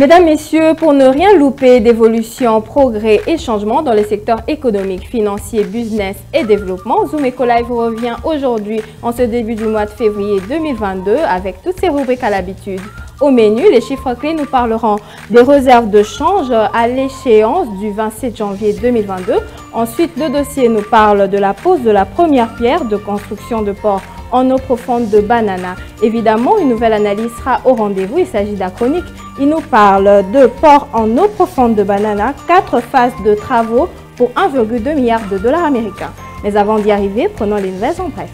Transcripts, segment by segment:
Mesdames, Messieurs, pour ne rien louper d'évolution, progrès et changements dans les secteurs économiques, financiers, business et développement, Zoom Eco Live revient aujourd'hui en ce début du mois de février 2022 avec toutes ses rubriques à l'habitude. Au menu, les chiffres clés nous parleront des réserves de change à l'échéance du 27 janvier 2022. Ensuite, le dossier nous parle de la pose de la première pierre de construction de port en eau profonde de Banana. Évidemment, une nouvelle analyse sera au rendez-vous. Il s'agit de la chronique. Il nous parle de port en eau profonde de Banana, 4 phases de travaux pour 1,2 milliard de dollars américains. Mais avant d'y arriver, prenons les nouvelles en bref.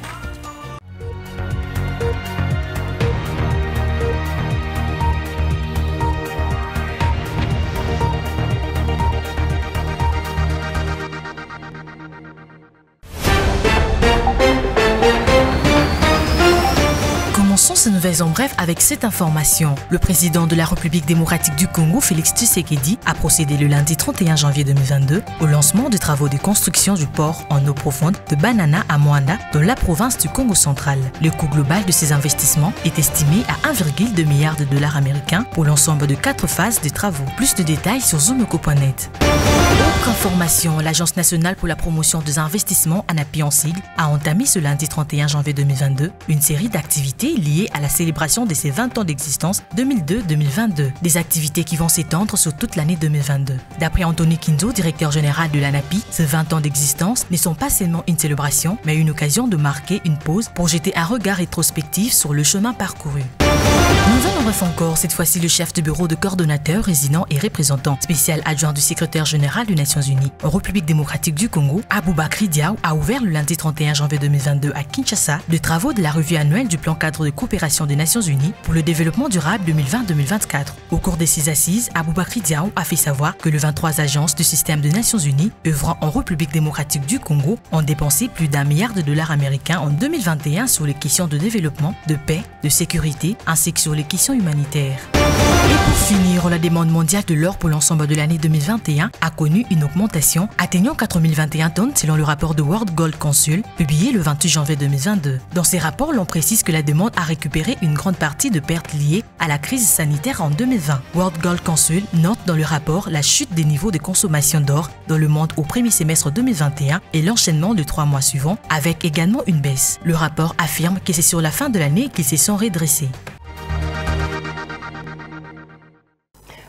Commençons ces nouvelles en bref avec cette information. Le président de la République démocratique du Congo, Félix Tshisekedi, a procédé le lundi 31 janvier 2022 au lancement des travaux de construction du port en eau profonde de Banana à Moanda, dans la province du Congo central. Le coût global de ces investissements est estimé à 1,2 milliard de dollars américains pour l'ensemble de 4 phases de travaux. Plus de détails sur zoomeco.net. Autre information, l'Agence nationale pour la promotion des investissements, ANAPI en sigle, a entamé ce lundi 31 janvier 2022 une série d'activités liées à la célébration de ses 20 ans d'existence 2002-2022. Des activités qui vont s'étendre sur toute l'année 2022. D'après Anthony Kinzo, directeur général de l'ANAPI, ces 20 ans d'existence ne sont pas seulement une célébration, mais une occasion de marquer une pause pour jeter un regard rétrospectif sur le chemin parcouru. Nouvelle en bref encore, cette fois-ci le chef de bureau de coordonnateur, résident et représentant spécial adjoint du secrétaire général des Nations Unies en République démocratique du Congo, Aboubakry Diaw, a ouvert le lundi 31 janvier 2022 à Kinshasa les travaux de la revue annuelle du plan cadre de coopération des Nations Unies pour le développement durable 2020-2024. Au cours de ces assises, Aboubakry Diaw a fait savoir que les 23 agences du système des Nations Unies œuvrant en République démocratique du Congo ont dépensé plus d'1 milliard de dollars américains en 2021 sur les questions de développement, de paix, de sécurité, ainsi que sur les questions humanitaires. Et pour finir, la demande mondiale de l'or pour l'ensemble de l'année 2021 a connu une augmentation atteignant 4021 tonnes selon le rapport de World Gold Council publié le 28 janvier 2022. Dans ces rapports, l'on précise que la demande a récupéré une grande partie de pertes liées à la crise sanitaire en 2020. World Gold Council note dans le rapport la chute des niveaux de consommation d'or dans le monde au premier semestre 2021 et l'enchaînement de 3 mois suivants avec également une baisse. Le rapport affirme que c'est sur la fin de l'année qu'ils se sont redressés.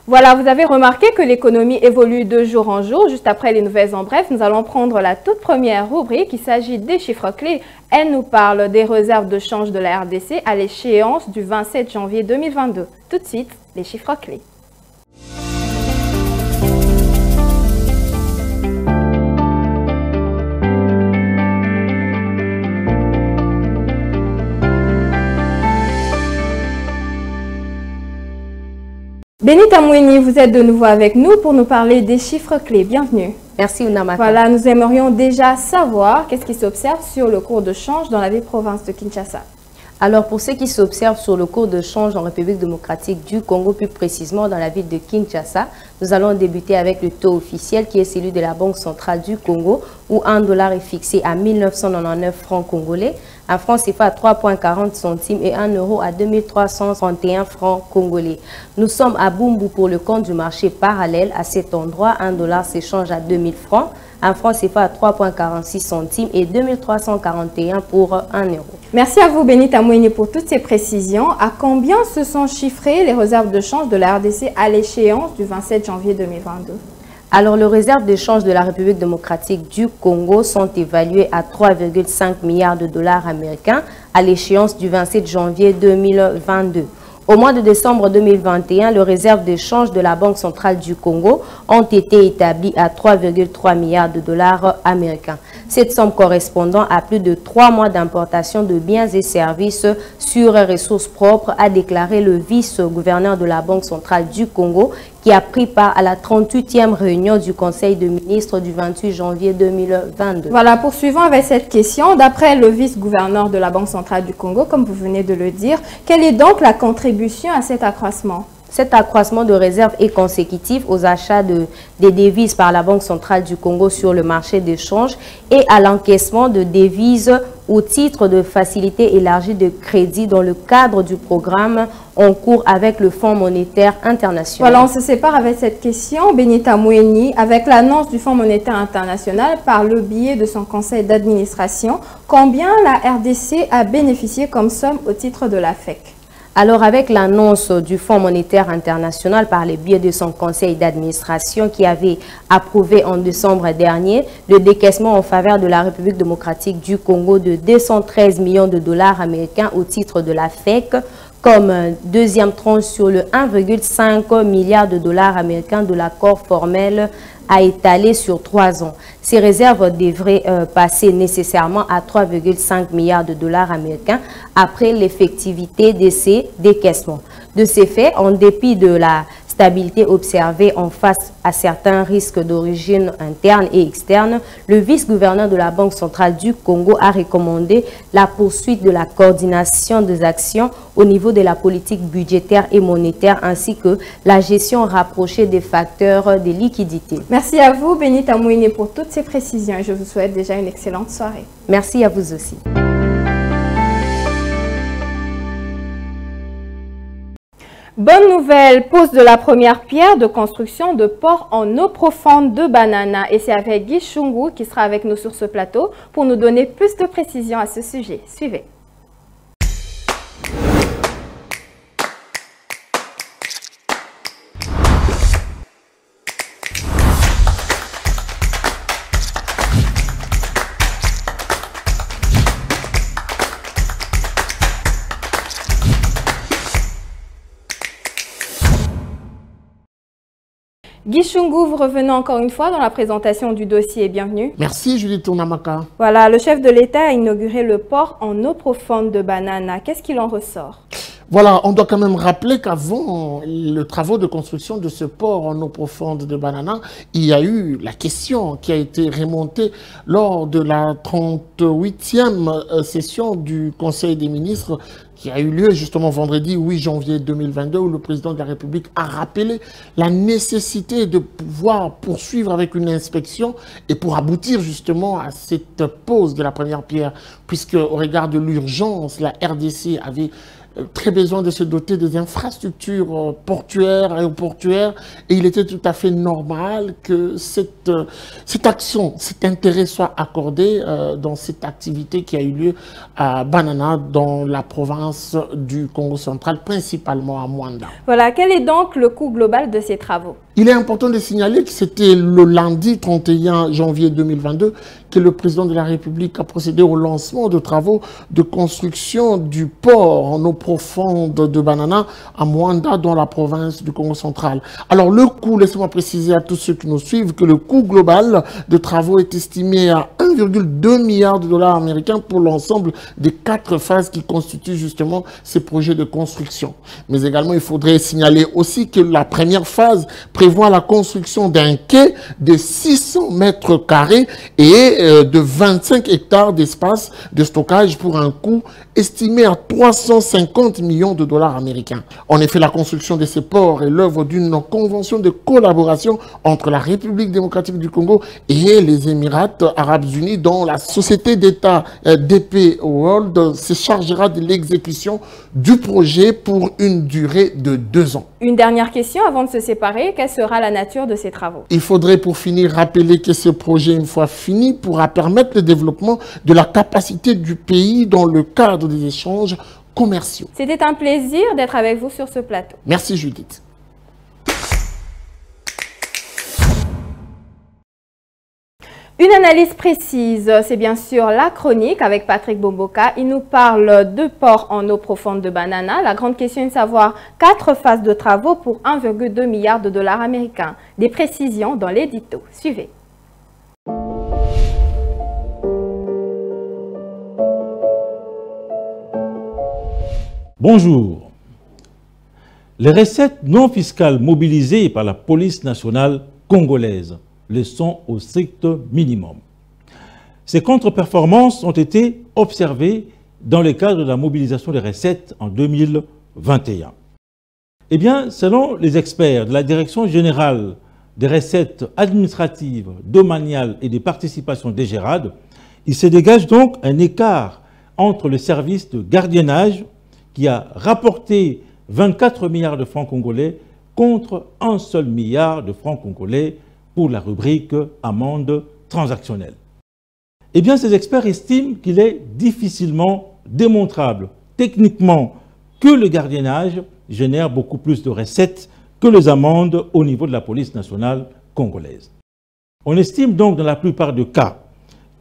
Voilà, vous avez remarqué que l'économie évolue de jour en jour. Juste après les nouvelles en bref, nous allons prendre la toute première rubrique. Il s'agit des chiffres clés. Elle nous parle des réserves de change de la RDC à l'échéance du 27 janvier 2022. Tout de suite, les chiffres clés. Benita Mouini, vous êtes de nouveau avec nous pour nous parler des chiffres clés. Bienvenue. Merci Ounamaka. Voilà, nous aimerions déjà savoir qu'est-ce qui s'observe sur le cours de change dans la ville province de Kinshasa. Alors, pour ce qui s'observe sur le cours de change en République démocratique du Congo, plus précisément dans la ville de Kinshasa, nous allons débuter avec le taux officiel qui est celui de la Banque centrale du Congo, où $1 est fixé à 1999 francs congolais, un franc CFA à 3,40 centimes et €1 à 2331 francs congolais. Nous sommes à Bumbu pour le compte du marché parallèle. À cet endroit, $1 s'échange à 2000 francs, un franc CFA à 3,46 centimes et 2341 pour €1. Merci à vous, Benita Mouini, pour toutes ces précisions. À combien se sont chiffrées les réserves de change de la RDC à l'échéance du 27 janvier 2022? Alors, les réserves de change de la République démocratique du Congo sont évaluées à 3,5 milliards de dollars américains à l'échéance du 27 janvier 2022. Au mois de décembre 2021, les réserves de change de la Banque centrale du Congo ont été établies à 3,3 milliards de dollars américains. Cette somme correspondant à plus de 3 mois d'importation de biens et services sur ressources propres, a déclaré le vice-gouverneur de la Banque centrale du Congo qui a pris part à la 38e réunion du Conseil de ministres du 28 janvier 2022. Voilà, poursuivons avec cette question. D'après le vice-gouverneur de la Banque centrale du Congo, comme vous venez de le dire, quelle est donc la contribution à cet accroissement? Cet accroissement de réserves est consécutif aux achats des devises par la Banque centrale du Congo sur le marché d'échange et à l'encaissement de devises au titre de facilité élargie de crédit dans le cadre du programme en cours avec le Fonds monétaire international. Voilà, on se sépare avec cette question. Benita Moueni, avec l'annonce du Fonds monétaire international par le biais de son conseil d'administration, combien la RDC a bénéficié comme somme au titre de la FEC? Alors, avec l'annonce du Fonds monétaire international par le biais de son conseil d'administration qui avait approuvé en décembre dernier le décaissement en faveur de la République démocratique du Congo de 213 millions de dollars américains au titre de la FEC, comme deuxième tranche sur le 1,5 milliard de dollars américains de l'accord formel à étaler sur 3 ans. Ces réserves devraient passer nécessairement à 3,5 milliards de dollars américains après l'effectivité de ces décaissements. De ces faits, en dépit de la stabilité observée en face à certains risques d'origine interne et externe, le vice-gouverneur de la Banque centrale du Congo a recommandé la poursuite de la coordination des actions au niveau de la politique budgétaire et monétaire ainsi que la gestion rapprochée des facteurs de liquidité. Merci à vous, Benita Mouini, pour toutes ces précisions. Je vous souhaite déjà une excellente soirée. Merci à vous aussi. Bonne nouvelle, pose de la première pierre de construction de port en eau profonde de Banana. Et c'est avec Guy Chungu qui sera avec nous sur ce plateau pour nous donner plus de précisions à ce sujet. Suivez. Guy Chungu, vous revenez encore une fois dans la présentation du dossier. Bienvenue. Merci Judith Tounamaka. Voilà, le chef de l'État a inauguré le port en eau profonde de Banana. Qu'est-ce qu'il en ressort? Voilà, on doit quand même rappeler qu'avant le travaux de construction de ce port en eau profonde de Banana, il y a eu la question qui a été remontée lors de la 38e session du Conseil des ministres qui a eu lieu justement vendredi 8 janvier 2022 où le président de la République a rappelé la nécessité de pouvoir poursuivre avec une inspection et pour aboutir justement à cette pose de la première pierre puisque au regard de l'urgence, la RDC avait très besoin de se doter des infrastructures portuaires, aéroportuaires, et il était tout à fait normal que cette action, cet intérêt soit accordé dans cette activité qui a eu lieu à Banana, dans la province du Congo central, principalement à Mwanda. Voilà, quel est donc le coût global de ces travaux? Il est important de signaler que c'était le lundi 31 janvier 2022 que le président de la République a procédé au lancement de travaux de construction du port en eau profonde de Banana à Mwanda dans la province du Congo central. Alors le coût, laissez-moi préciser à tous ceux qui nous suivent que le coût global de travaux est estimé à 1,2 milliard de dollars américains pour l'ensemble des 4 phases qui constituent justement ces projets de construction. Mais également, il faudrait signaler aussi que la première phase prévoit la construction d'un quai de 600 mètres carrés et de 25 hectares d'espace de stockage pour un coût estimé à 350 millions de dollars américains. En effet, la construction de ces ports est l'œuvre d'une convention de collaboration entre la République démocratique du Congo et les Émirats arabes unis, dont la société d'État DP World se chargera de l'exécution du projet pour une durée de 2 ans. Une dernière question avant de se séparer, quelle sera la nature de ces travaux? Il faudrait pour finir rappeler que ce projet, une fois fini, pourra permettre le développement de la capacité du pays dans le cadre des échanges commerciaux. C'était un plaisir d'être avec vous sur ce plateau. Merci Judith. Une analyse précise, c'est bien sûr la chronique avec Patrick Bomboka. Il nous parle de port en eau profonde de Banana. La grande question est de savoir 4 phases de travaux pour 1,2 milliard de dollars américains. Des précisions dans l'édito. Suivez. Bonjour. Les recettes non fiscales mobilisées par la police nationale congolaise le sont au strict minimum. Ces contre-performances ont été observées dans le cadre de la mobilisation des recettes en 2021. Eh bien, selon les experts de la Direction générale des recettes administratives, domaniales et des participations DGRAD, il se dégage donc un écart entre le service de gardiennage qui a rapporté 24 milliards de francs congolais contre 1 seul milliard de francs congolais pour la rubrique amende transactionnelle. Eh bien, ces experts estiment qu'il est difficilement démontrable techniquement que le gardiennage génère beaucoup plus de recettes que les amendes au niveau de la police nationale congolaise. On estime donc dans la plupart des cas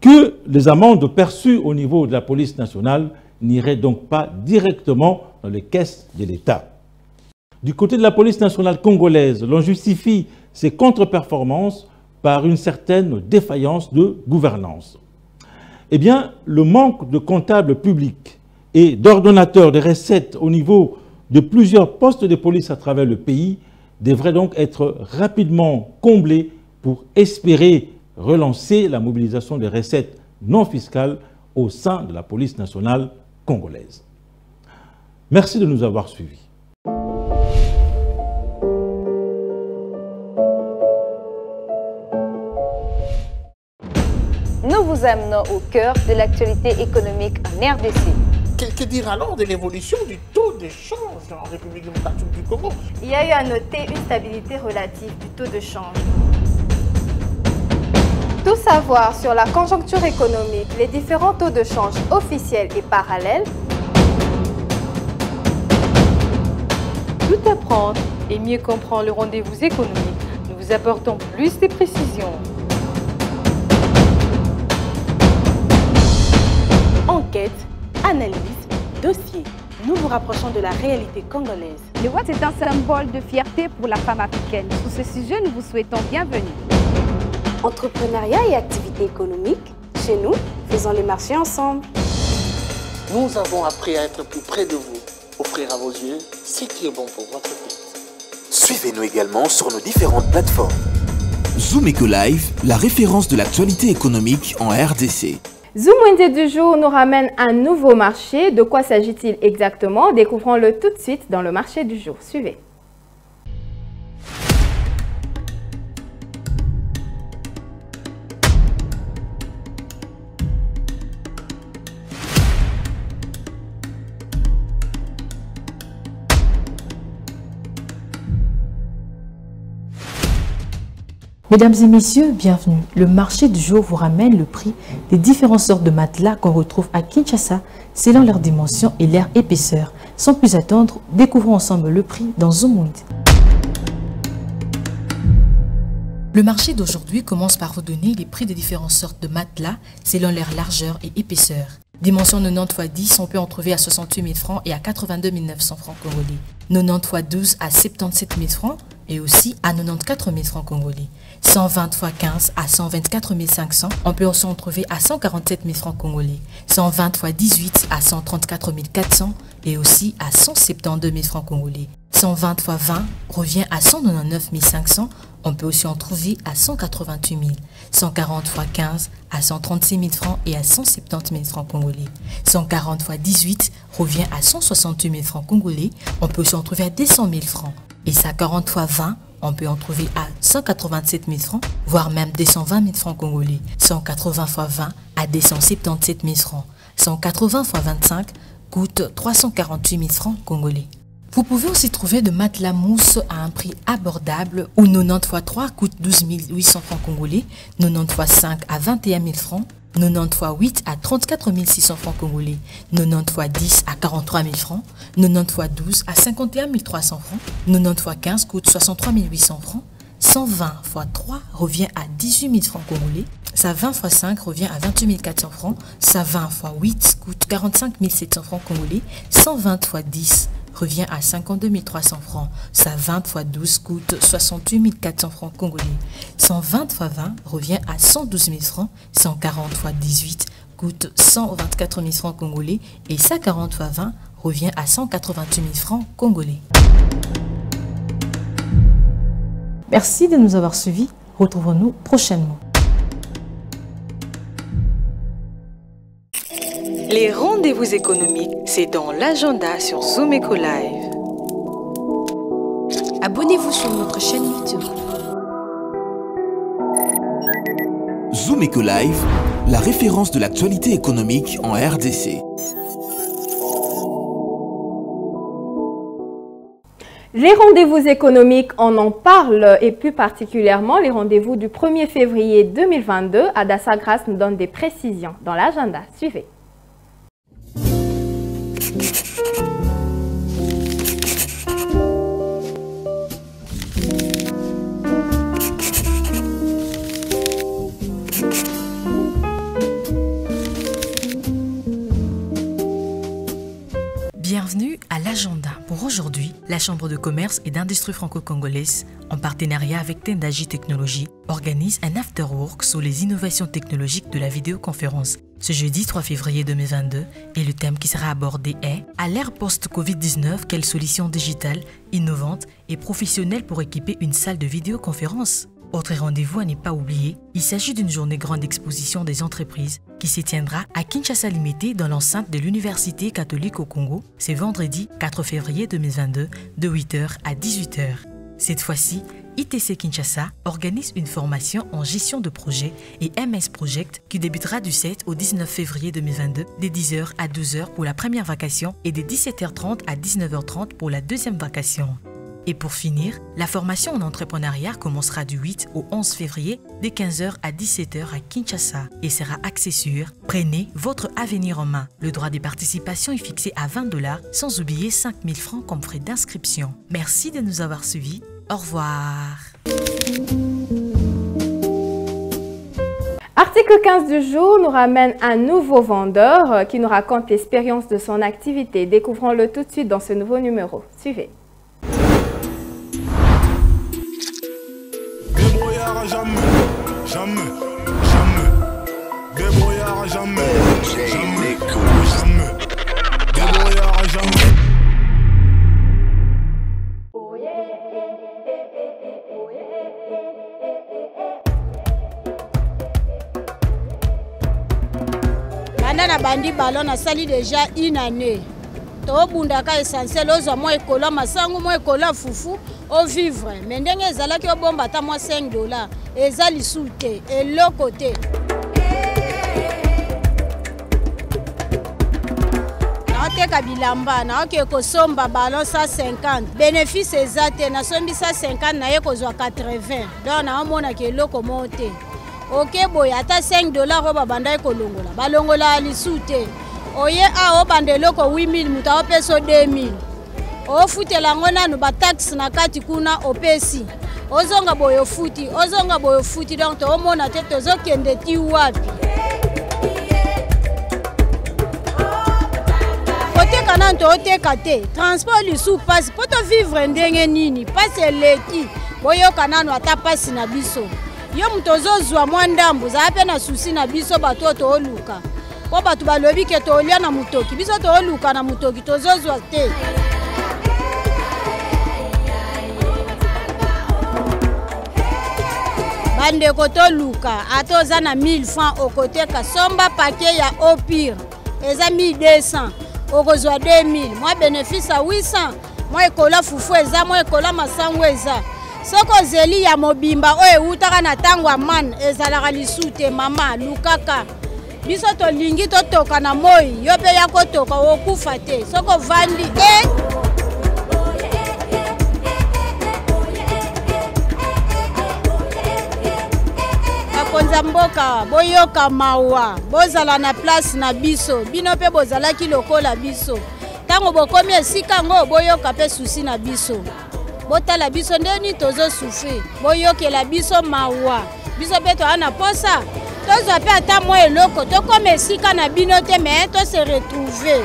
que les amendes perçues au niveau de la police nationale n'iraient donc pas directement dans les caisses de l'État. Du côté de la police nationale congolaise, l'on justifie ces contre-performances par une certaine défaillance de gouvernance. Eh bien, le manque de comptables publics et d'ordonnateurs des recettes au niveau de plusieurs postes de police à travers le pays devrait donc être rapidement comblé pour espérer relancer la mobilisation des recettes non fiscales au sein de la police nationale congolaise. Merci de nous avoir suivis. Nous vous amenons au cœur de l'actualité économique en RDC. Que dire alors de l'évolution du taux de change en République démocratique du Congo? Il y a eu à noter une stabilité relative du taux de change. Tout savoir sur la conjoncture économique, les différents taux de change officiels et parallèles. Tout apprendre et mieux comprendre le rendez-vous économique. Nous vous apportons plus de précisions. Enquête, analyse, dossier. Nous vous rapprochons de la réalité congolaise. Le vote est un symbole de fierté pour la femme africaine. Sur ce sujet, nous vous souhaitons bienvenue. Entrepreneuriat et activités économiques, chez nous, faisons les marchés ensemble. Nous avons appris à être plus près de vous, offrir à vos yeux ce qui est bon pour votre tête. Suivez-nous également sur nos différentes plateformes. Zoom Eco Live, la référence de l'actualité économique en RDC. Zoom Windy du jour nous ramène un nouveau marché. De quoi s'agit-il exactement? Découvrons-le tout de suite dans le marché du jour. Suivez. Mesdames et messieurs, bienvenue. Le marché du jour vous ramène le prix des différentes sortes de matelas qu'on retrouve à Kinshasa selon leur dimension et leur épaisseur. Sans plus attendre, découvrons ensemble le prix dans Zoom Windy. Le marché d'aujourd'hui commence par vous donner les prix des différentes sortes de matelas selon leur largeur et épaisseur. Dimension 90 x 10, on peut en trouver à 68 000 francs et à 82 900 francs congolais. 90 x 12 à 77 000 francs et aussi à 94 000 francs congolais. 120 x 15 à 124 500, on peut aussi en trouver à 147 000 francs congolais. 120 x 18 à 134 400 et aussi à 172 000 francs congolais. 120 x 20 revient à 199 500, on peut aussi en trouver à 188 000. 140 x 15 à 136 000 francs et à 170 000 francs congolais. 140 x 18 revient à 168 000 francs congolais, on peut aussi en trouver à 200 000 francs. Et 140 x 20, on peut en trouver à 187 000 francs, voire même 220 000 francs congolais. 180 x 20 à 277 000 francs. 180 x 25 coûte 348 000 francs congolais. Vous pouvez aussi trouver de matelas mousse à un prix abordable où 90 x 3 coûte 12 800 francs congolais, 90 x 5 à 21 000 francs, 90 x 8 à 34 600 francs congolais, 90 x 10 à 43 000 francs, 90 x 12 à 51 300 francs, 90 x 15 coûte 63 800 francs, 120 x 3 revient à 18 000 francs congolais, sa 20 x 5 revient à 28 400 francs, sa 20 x 8 coûte 45 700 francs congolais, 120 x 10 revient à 52 300 francs. Sa 20 x 12 coûte 68 400 francs congolais. 120 x 20 revient à 112 000 francs. 140 x 18 coûte 124 000 francs congolais. Et sa 40 x 20 revient à 188 000 francs congolais. Merci de nous avoir suivis. Retrouvons-nous prochainement. Les rendez-vous économiques, c'est dans l'agenda sur Zoom Eco Live. Abonnez-vous sur notre chaîne YouTube. Zoom Eco Live, la référence de l'actualité économique en RDC. Les rendez-vous économiques, on en parle, et plus particulièrement les rendez-vous du 1er février 2022. Adassa Grasse nous donne des précisions dans l'agenda. Suivez. Bienvenue à l'agenda. Pour aujourd'hui, la Chambre de commerce et d'industrie franco-congolaise, en partenariat avec Tendaji Technologies, organise un afterwork sur les innovations technologiques de la vidéoconférence. Ce jeudi 3 février 2022, et le thème qui sera abordé est « À l'ère post-Covid-19, quelles solutions digitales, innovantes et professionnelles pour équiper une salle de vidéoconférence ?» Autre rendez-vous à ne pas oublier, il s'agit d'une journée grande exposition des entreprises qui se tiendra à Kinshasa Limité dans l'enceinte de l'Université catholique au Congo, ce vendredi 4 février 2022 de 8h à 18h. Cette fois-ci, ITC Kinshasa organise une formation en gestion de projet et MS Project qui débutera du 7 au 19 février 2022 de 10h à 12h pour la première vacation et de 17h30 à 19h30 pour la deuxième vacation. Et pour finir, la formation en entrepreneuriat commencera du 8 au 11 février de 15h à 17h à Kinshasa et sera axée sur « Prenez votre avenir en main ». Le droit de participation est fixé à $20 sans oublier 5 000 francs comme frais d'inscription. Merci de nous avoir suivis. Au revoir. Article 15 du jour nous ramène un nouveau vendeur qui nous raconte l'expérience de son activité. Découvrons-le tout de suite dans ce nouveau numéro. Suivez. Jamais, jamais, jamais. Débrouillard jamais, jamais, jamais. Débrouillard jamais. Banda bandi ballon a sali déjà une année. To bundaka essentiel ozo mo ekola masangu mo ekola fufu au vivre. Mais ndenge ezalaki obomba ta mo $5 eza lisuute eloko te. Naoteka bilamba naoke kosomba ballon 150. Bénéfice ezate na sombi 150 na ye kozwa 80. Donc na omona ke eloko monte. OK boy ata $5 oba banda ekolongola. Balongola lisuute. Oye a obandeloko 8000 muta opeso 2000. O futela ngona no ba tax na kati kuna opesi. Ozonga boyo futi donc to omona te tozokende ti wapi. Oteka na to oteka te. Transport lisu passe poto vivre ndenge nini passe leki. Boyo kanano ata passe na biso. Yo mutozozwa mwandambu za pe na susi na biso batoto oluka. Po batu balobi ke to olia na mutoki biso to oluka na mutoki tozozwa te. Bande koto luka atoza na 1000 francs au côté kasomba paquet ya opire eza 1200 okozwa 2000 moi bénéfice à 800 moi ekola fufu eza moi ekola masango eza soko zeli ya mobimba oyo utaka na tangwa man ezalaka lisute mama lukaka biso to lingi to toka na moi yo pe ya kotoka okufa te soko vandi Konza mboka boyoka mawa bozala na place na biso bino pe bozalaki lokola biso tango bokomi esika ngo boyoka pe susi na biso botala biso ndeni tozo souffrir boyokela biso mawa biso pe to ana posa tozo pe ata mo eloko to kome esika na bino te mais to se retrouver.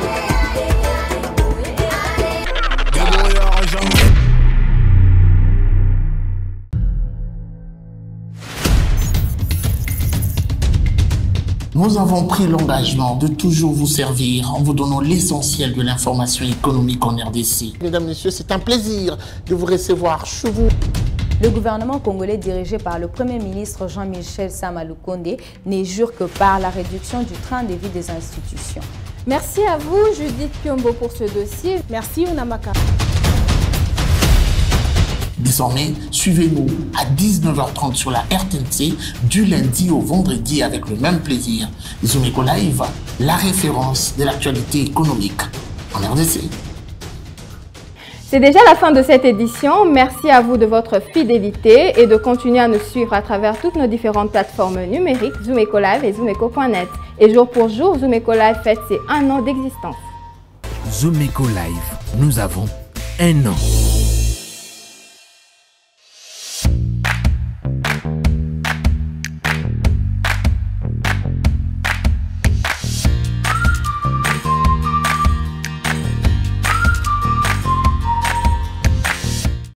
Nous avons pris l'engagement de toujours vous servir en vous donnant l'essentiel de l'information économique en RDC. Mesdames, Messieurs, c'est un plaisir de vous recevoir chez vous. Le gouvernement congolais dirigé par le Premier ministre Jean-Michel Sama Lukonde ne jure que par la réduction du train de vie des institutions. Merci à vous, Judith Piombo, pour ce dossier. Merci, Unamaka. Désormais, suivez-nous à 19h30 sur la RTNC du lundi au vendredi avec le même plaisir. Zoom Eco Live, la référence de l'actualité économique en RDC. C'est déjà la fin de cette édition. Merci à vous de votre fidélité et de continuer à nous suivre à travers toutes nos différentes plateformes numériques, Zoom Eco Live et zoomeco.net. Et jour pour jour, Zoom Eco Live fête ses 1 an d'existence. Zoom Eco Live, nous avons 1 an.